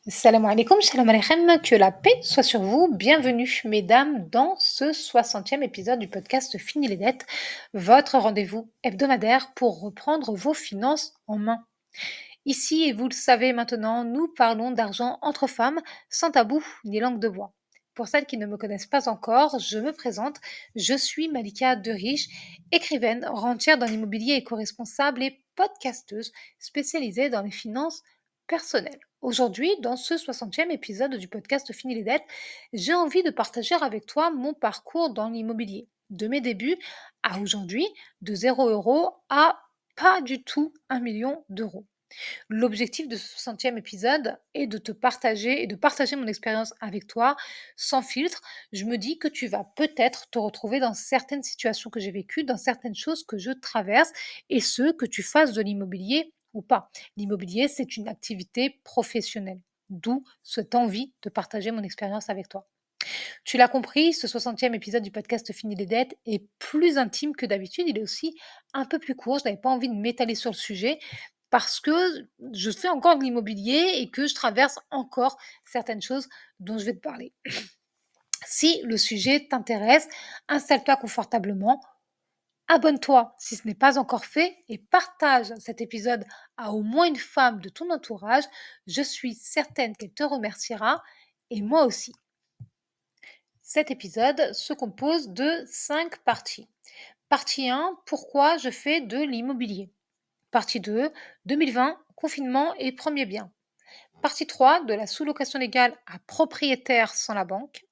Salam alaikum, shalom aleichem, que la paix soit sur vous. Bienvenue, mesdames, dans ce 60e épisode du podcast Fini les dettes, votre rendez-vous hebdomadaire pour reprendre vos finances en main. Ici, et vous le savez maintenant, nous parlons d'argent entre femmes, sans tabou ni langue de bois. Pour celles qui ne me connaissent pas encore, je me présente. Je suis Malika Deriche, écrivaine, rentière dans l'immobilier éco-responsable et podcasteuse spécialisée dans les finances personnelles. Aujourd'hui, dans ce 60e épisode du podcast Fini les dettes, j'ai envie de partager avec toi mon parcours dans l'immobilier. De mes débuts à aujourd'hui, de 0 € à pas du tout 1 million d'euros. L'objectif de ce 60e épisode est de te partager et de partager mon expérience avec toi sans filtre. Je me dis que tu vas peut-être te retrouver dans certaines situations que j'ai vécues, dans certaines choses que je traverse, et ce, que tu fasses de l'immobilier ou pas. L'immobilier, c'est une activité professionnelle, d'où cette envie de partager mon expérience avec toi. Tu l'as compris, ce 60e épisode du podcast Fini les dettes est plus intime que d'habitude. Il est aussi un peu plus court. Je n'avais pas envie de m'étaler sur le sujet parce que je fais encore de l'immobilier et que je traverse encore certaines choses dont je vais te parler. Si le sujet t'intéresse, installe-toi confortablement, abonne-toi si ce n'est pas encore fait et partage cet épisode à au moins une femme de ton entourage. Je suis certaine qu'elle te remerciera et moi aussi. Cet épisode se compose de 5 parties. Partie 1, pourquoi je fais de l'immobilier. Partie 2, 2020, confinement et premier bien. Partie 3, de la sous-location légale à propriétaire sans la banque.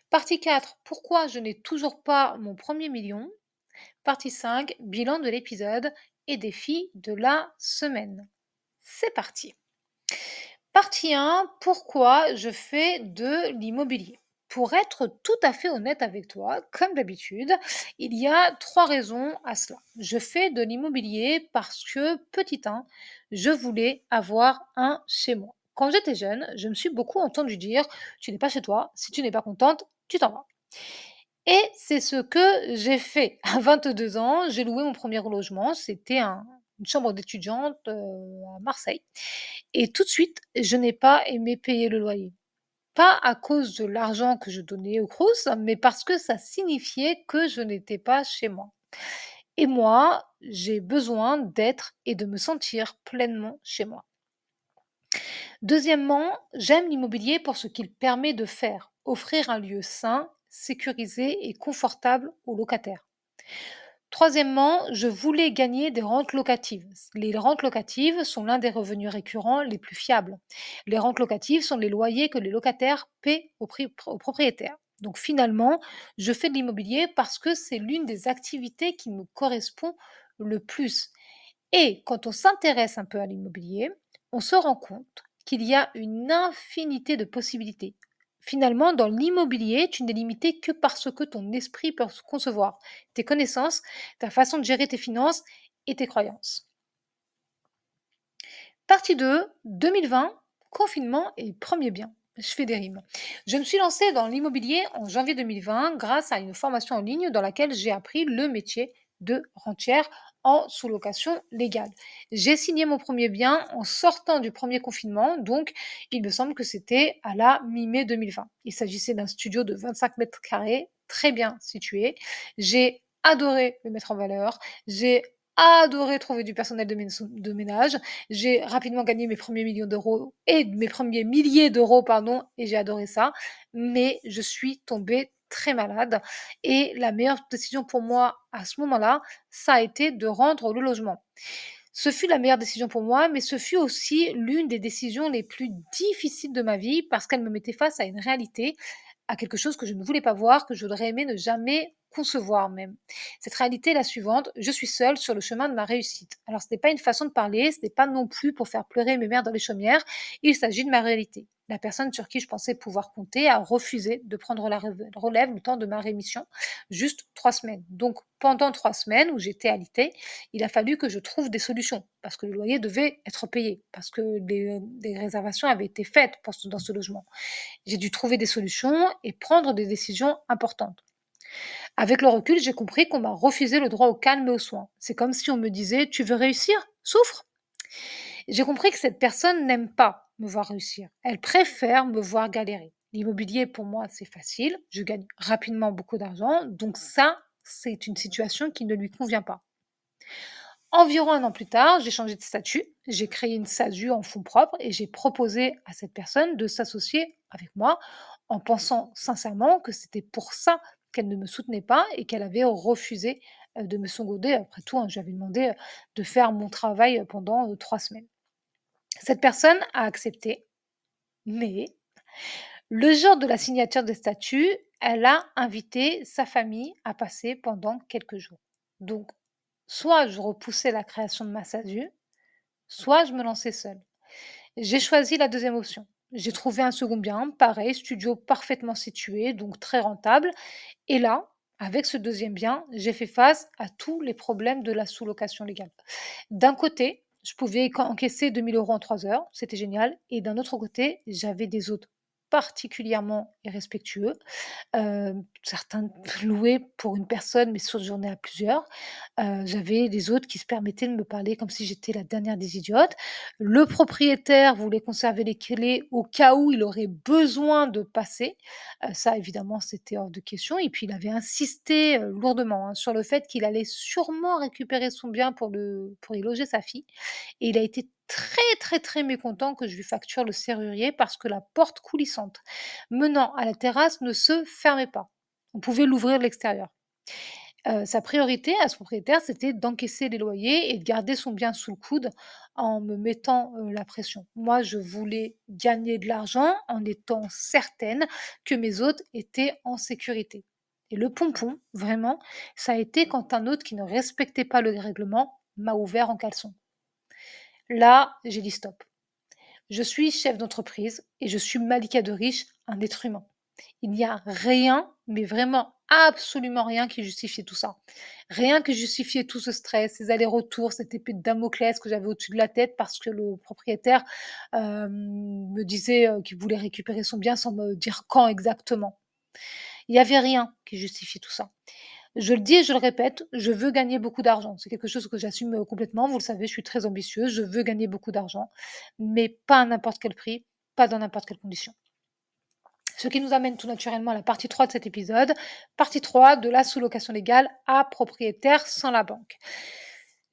Partie 4, pourquoi je n'ai toujours pas mon premier million. Partie 5, bilan de l'épisode et défi de la semaine. C'est parti. Partie 1, pourquoi je fais de l'immobilier? Pour être tout à fait honnête avec toi, comme d'habitude, il y a 3 raisons à cela. Je fais de l'immobilier parce que, petit 1, je voulais avoir un chez moi. Quand j'étais jeune, je me suis beaucoup entendu dire: «Tu n'es pas chez toi, si tu n'es pas contente, tu t'en vas». Et c'est ce que j'ai fait. À 22 ans, j'ai loué mon premier logement. C'était une chambre d'étudiante, à Marseille. Et tout de suite, je n'ai pas aimé payer le loyer. Pas à cause de l'argent que je donnais au Crous, mais parce que ça signifiait que je n'étais pas chez moi. Et moi, j'ai besoin d'être et de me sentir pleinement chez moi. Deuxièmement, j'aime l'immobilier pour ce qu'il permet de faire, offrir un lieu sain, sécurisé et confortable aux locataires. Troisièmement, je voulais gagner des rentes locatives. Les rentes locatives sont l'un des revenus récurrents les plus fiables. Les rentes locatives sont les loyers que les locataires paient aux propriétaires. Donc finalement, je fais de l'immobilier parce que c'est l'une des activités qui me correspond le plus. Et quand on s'intéresse un peu à l'immobilier, on se rend compte qu'il y a une infinité de possibilités. Finalement, dans l'immobilier, tu n'es limité que par ce que ton esprit peut concevoir, tes connaissances, ta façon de gérer tes finances et tes croyances. Partie 2, 2020, confinement et premier bien. Je fais des rimes. Je me suis lancée dans l'immobilier en janvier 2020 grâce à une formation en ligne dans laquelle j'ai appris le métier de rentière en sous-location légale. J'ai signé mon premier bien en sortant du premier confinement, donc il me semble que c'était à la mi-mai 2020. Il s'agissait d'un studio de 25 mètres carrés, très bien situé. J'ai adoré le mettre en valeur, j'ai adoré trouver du personnel de ménage, j'ai rapidement gagné mes premiers millions d'euros et mes premiers milliers d'euros, pardon, et j'ai adoré ça. Mais je suis tombée très malade et la meilleure décision pour moi à ce moment-là, ça a été de rendre le logement. Ce fut la meilleure décision pour moi, mais ce fut aussi l'une des décisions les plus difficiles de ma vie parce qu'elle me mettait face à une réalité, à quelque chose que je ne voulais pas voir, que j'aurais aimé ne jamais concevoir même. Cette réalité est la suivante: je suis seule sur le chemin de ma réussite. Alors ce n'est pas une façon de parler, ce n'est pas non plus pour faire pleurer mes mères dans les chaumières, il s'agit de ma réalité. La personne sur qui je pensais pouvoir compter a refusé de prendre la relève le temps de ma rémission, juste 3 semaines. Donc pendant 3 semaines où j'étais alitée, il a fallu que je trouve des solutions parce que le loyer devait être payé, parce que des réservations avaient été faites dans ce logement. J'ai dû trouver des solutions et prendre des décisions importantes. Avec le recul, j'ai compris qu'on m'a refusé le droit au calme et aux soins. C'est comme si on me disait: «Tu veux réussir? Souffre!» J'ai compris que cette personne n'aime pas me voir réussir. Elles préfèrent me voir galérer. L'immobilier, pour moi, c'est facile. Je gagne rapidement beaucoup d'argent. Donc ça, c'est une situation qui ne lui convient pas. Environ un an plus tard, j'ai changé de statut. J'ai créé une SASU en fonds propres et j'ai proposé à cette personne de s'associer avec moi en pensant sincèrement que c'était pour ça qu'elle ne me soutenait pas et qu'elle avait refusé de me seconder. Après tout, hein, je lui avais demandé de faire mon travail pendant 3 semaines. Cette personne a accepté, mais le jour de la signature des statuts, elle a invité sa famille à passer pendant quelques jours. Donc, soit je repoussais la création de ma SASU, soit je me lançais seule. J'ai choisi la deuxième option. J'ai trouvé un second bien, pareil, studio parfaitement situé, donc très rentable. Et là, avec ce deuxième bien, j'ai fait face à tous les problèmes de la sous-location légale. D'un côté, je pouvais encaisser 2 000 € en 3 heures, c'était génial. Et d'un autre côté, j'avais des hôtes particulièrement irrespectueux, certains louaient pour une personne, mais séjournaient à plusieurs. J'avais des autres qui se permettaient de me parler comme si j'étais la dernière des idiotes. Le propriétaire voulait conserver les clés au cas où il aurait besoin de passer. Ça évidemment, c'était hors de question et puis il avait insisté, lourdement, hein, sur le fait qu'il allait sûrement récupérer son bien pour y loger sa fille et il a été très, très, très mécontent que je lui facture le serrurier parce que la porte coulissante menant à la terrasse ne se fermait pas. On pouvait l'ouvrir de l'extérieur. Sa priorité à ce propriétaire, c'était d'encaisser les loyers et de garder son bien sous le coude en me mettant, la pression. Moi, je voulais gagner de l'argent en étant certaine que mes hôtes étaient en sécurité et le pompon, vraiment, ça a été quand un hôte qui ne respectait pas le règlement m'a ouvert en caleçon. Là, j'ai dit: «Stop». Je suis chef d'entreprise et je suis Malika de riche, un être humain. Il n'y a rien, mais vraiment absolument rien qui justifiait tout ça. Rien qui justifiait tout ce stress, ces allers-retours, cette épée de Damoclès que j'avais au-dessus de la tête parce que le propriétaire me disait qu'il voulait récupérer son bien sans me dire quand exactement. Il n'y avait rien qui justifiait tout ça. Je le dis et je le répète, je veux gagner beaucoup d'argent. C'est quelque chose que j'assume, complètement. Vous le savez, je suis très ambitieuse, je veux gagner beaucoup d'argent, mais pas à n'importe quel prix, pas dans n'importe quelles conditions. Ce qui nous amène tout naturellement à la partie 3 de cet épisode, partie 3 de la sous-location légale à propriétaire sans la banque.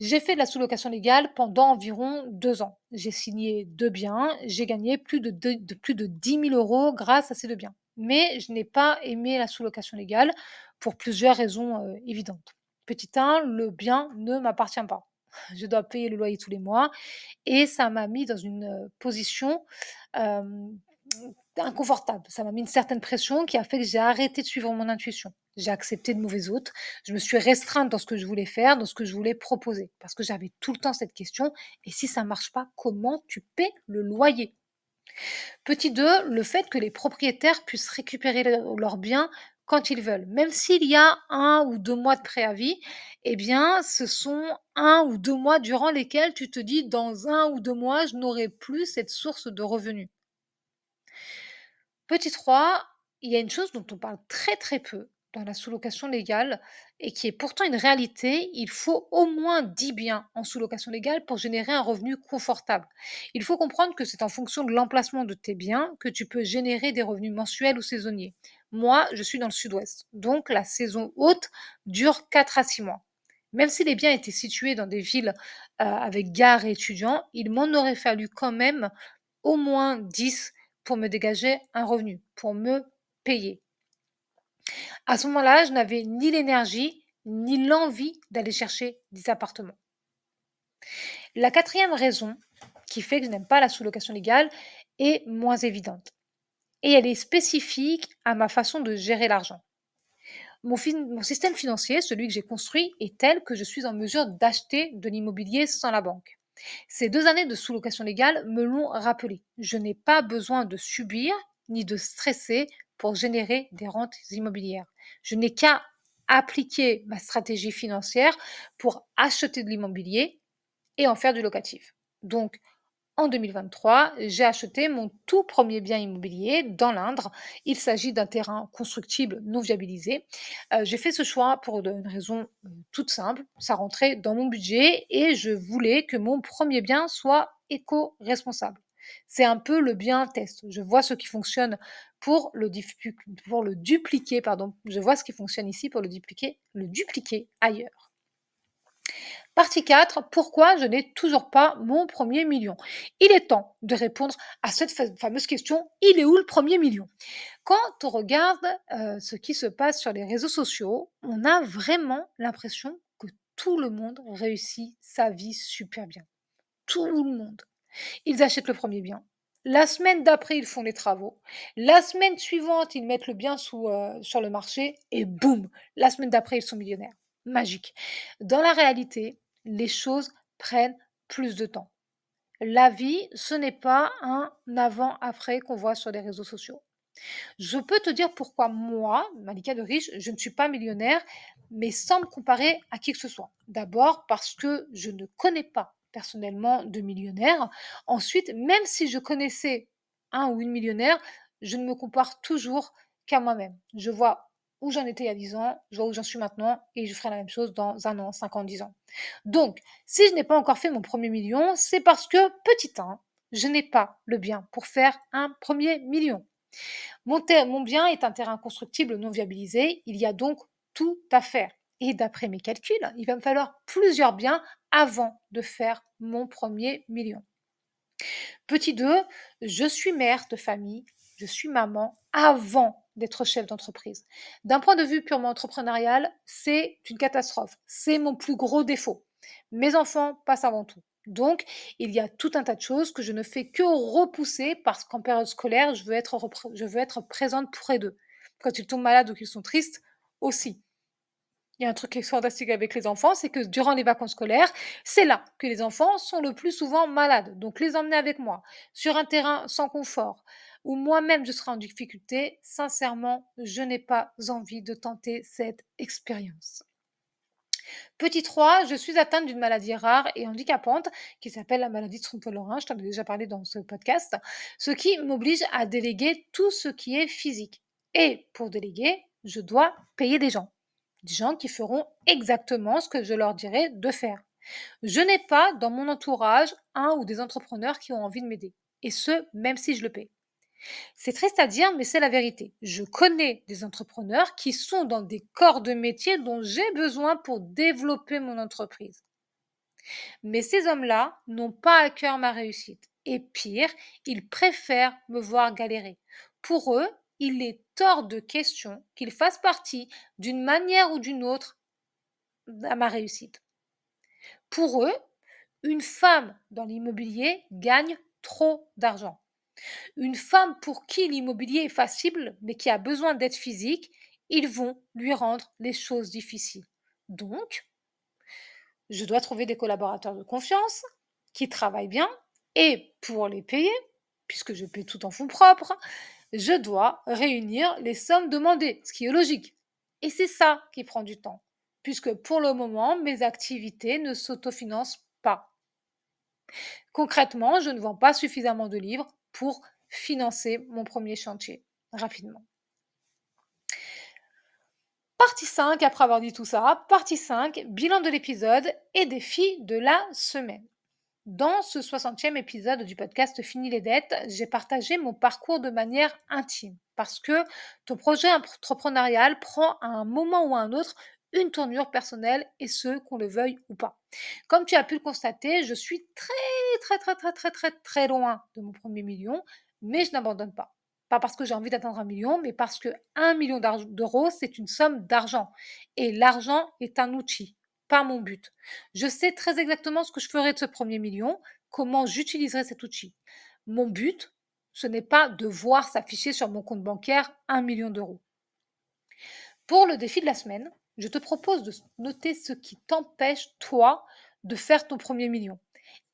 J'ai fait de la sous-location légale pendant environ 2 ans. J'ai signé 2 biens, j'ai gagné plus de 10 000 € grâce à ces 2 biens. Mais je n'ai pas aimé la sous-location légale pour plusieurs raisons, évidentes. Petit 1, le bien ne m'appartient pas. Je dois payer le loyer tous les mois et ça m'a mis dans une, position, hem, inconfortable. Ça m'a mis une certaine pression qui a fait que j'ai arrêté de suivre mon intuition. J'ai accepté de mauvais hôtes. Je me suis restreinte dans ce que je voulais faire, dans ce que je voulais proposer. Parce que j'avais tout le temps cette question: «Et si ça marche pas, comment tu paies le loyer?» Petit 2, le fait que les propriétaires puissent récupérer leurs biens quand ils veulent. Même s'il y a 1 ou 2 mois de préavis, eh bien, ce sont 1 ou 2 mois durant lesquels tu te dis: «Dans 1 ou 2 mois, je n'aurai plus cette source de revenus». Petit 3, il y a une chose dont on parle très, très peu dans la sous-location légale et qui est pourtant une réalité, il faut au moins 10 biens en sous-location légale pour générer un revenu confortable. Il faut comprendre que c'est en fonction de l'emplacement de tes biens que tu peux générer des revenus mensuels ou saisonniers. Moi, je suis dans le sud-ouest, donc la saison haute dure 4 à 6 mois. Même si les biens étaient situés dans des villes avec gares et étudiants, il m'en aurait fallu quand même au moins 10 pour me dégager un revenu, pour me payer. À ce moment-là, je n'avais ni l'énergie, ni l'envie d'aller chercher des appartements. La quatrième raison qui fait que je n'aime pas la sous-location légale est moins évidente et elle est spécifique à ma façon de gérer l'argent. Mon système financier, celui que j'ai construit, est tel que je suis en mesure d'acheter de l'immobilier sans la banque. Ces 2 années de sous-location légale me l'ont rappelé. Je n'ai pas besoin de subir ni de stresser pour générer des rentes immobilières. Je n'ai qu'à appliquer ma stratégie financière pour acheter de l'immobilier et en faire du locatif. Donc, en 2023, j'ai acheté mon tout premier bien immobilier dans l'Indre. Il s'agit d'un terrain constructible non viabilisé. J'ai fait ce choix pour une raison toute simple. Ça rentrait dans mon budget et je voulais que mon premier bien soit éco-responsable. C'est un peu le bien test. Je vois ce qui fonctionne pour le dupliquer, pardon. Je vois ce qui fonctionne ici pour le dupliquer ailleurs. Partie 4, pourquoi je n'ai toujours pas mon premier million? Il est temps de répondre à cette fameuse question, il est où le premier million? Quand on regarde ce qui se passe sur les réseaux sociaux, on a vraiment l'impression que tout le monde réussit sa vie super bien. Tout le monde. Ils achètent le premier bien. La semaine d'après, ils font les travaux. La semaine suivante, ils mettent le bien sur le marché et boum, la semaine d'après, ils sont millionnaires. Magique. Dans la réalité, les choses prennent plus de temps. La vie, ce n'est pas un avant-après qu'on voit sur les réseaux sociaux. Je peux te dire pourquoi moi, Malika de Riche, je ne suis pas millionnaire, mais sans me comparer à qui que ce soit. D'abord parce que je ne connais pas personnellement de millionnaire. Ensuite, même si je connaissais un ou une millionnaire, je ne me compare toujours qu'à moi-même. Je vois où j'en étais il y a 10 ans, je vois où j'en suis maintenant et je ferai la même chose dans un an, 5 ans, 10 ans. Donc, si je n'ai pas encore fait mon premier million, c'est parce que, petit 1, je n'ai pas le bien pour faire un premier million. Mon bien est un terrain constructible non viabilisé, il y a donc tout à faire. Et d'après mes calculs, il va me falloir plusieurs biens avant de faire mon premier million. Petit 2, je suis mère de famille, je suis maman avant d'être chef d'entreprise. D'un point de vue purement entrepreneurial, c'est une catastrophe. C'est mon plus gros défaut. Mes enfants passent avant tout. Donc, il y a tout un tas de choses que je ne fais que repousser parce qu'en période scolaire, je veux être présente pour eux. Quand ils tombent malades ou qu'ils sont tristes, aussi. Il y a un truc qui est fantastique avec les enfants, c'est que durant les vacances scolaires, c'est là que les enfants sont le plus souvent malades. Donc les emmener avec moi sur un terrain sans confort, où moi-même je serai en difficulté, sincèrement, je n'ai pas envie de tenter cette expérience. Petit 3, je suis atteinte d'une maladie rare et handicapante qui s'appelle la maladie de Trompe-Lorrain. Je t'en ai déjà parlé dans ce podcast. Ce qui m'oblige à déléguer tout ce qui est physique. Et pour déléguer, je dois payer des gens. Des gens qui feront exactement ce que je leur dirai de faire. Je n'ai pas dans mon entourage un ou des entrepreneurs qui ont envie de m'aider. Et ce, même si je le paie. C'est triste à dire, mais c'est la vérité. Je connais des entrepreneurs qui sont dans des corps de métier dont j'ai besoin pour développer mon entreprise. Mais ces hommes-là n'ont pas à cœur ma réussite. Et pire, ils préfèrent me voir galérer. Pour eux, il est hors de question qu'ils fassent partie, d'une manière ou d'une autre, à ma réussite. Pour eux, une femme dans l'immobilier gagne trop d'argent. Une femme pour qui l'immobilier est facile, mais qui a besoin d'aide physique, ils vont lui rendre les choses difficiles. Donc, je dois trouver des collaborateurs de confiance qui travaillent bien et pour les payer, puisque je paie tout en fonds propres, je dois réunir les sommes demandées, ce qui est logique. Et c'est ça qui prend du temps, puisque pour le moment, mes activités ne s'autofinancent pas. Concrètement, je ne vends pas suffisamment de livres pour financer mon premier chantier rapidement. Partie 5, après avoir dit tout ça, partie 5, bilan de l'épisode et défi de la semaine. Dans ce 60e épisode du podcast Fini les dettes, j'ai partagé mon parcours de manière intime parce que ton projet entrepreneurial prend à un moment ou à un autre une tournure personnelle et ce, qu'on le veuille ou pas. Comme tu as pu le constater, je suis très loin de mon premier million, mais je n'abandonne pas. Pas parce que j'ai envie d'atteindre un million, mais parce que 1 million d'euros, c'est une somme d'argent. Et l'argent est un outil, pas mon but. Je sais très exactement ce que je ferai de ce premier million, comment j'utiliserai cet outil. Mon but, ce n'est pas de voir s'afficher sur mon compte bancaire 1 million d'euros. Pour le défi de la semaine, je te propose de noter ce qui t'empêche, toi, de faire ton premier million.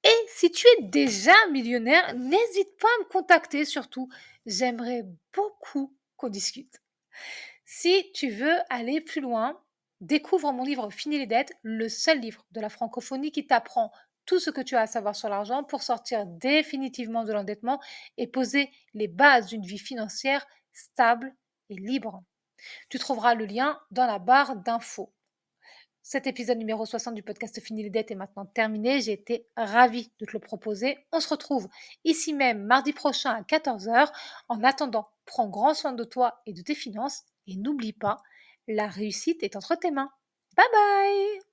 Et si tu es déjà millionnaire, n'hésite pas à me contacter surtout. J'aimerais beaucoup qu'on discute. Si tu veux aller plus loin, découvre mon livre Fini les dettes, le seul livre de la francophonie qui t'apprend tout ce que tu as à savoir sur l'argent pour sortir définitivement de l'endettement et poser les bases d'une vie financière stable et libre. Tu trouveras le lien dans la barre d'infos. Cet épisode numéro 60 du podcast Fini les dettes est maintenant terminé. J'ai été ravie de te le proposer. On se retrouve ici même mardi prochain à 14 heures. En attendant, prends grand soin de toi et de tes finances et n'oublie pas, la réussite est entre tes mains. Bye bye!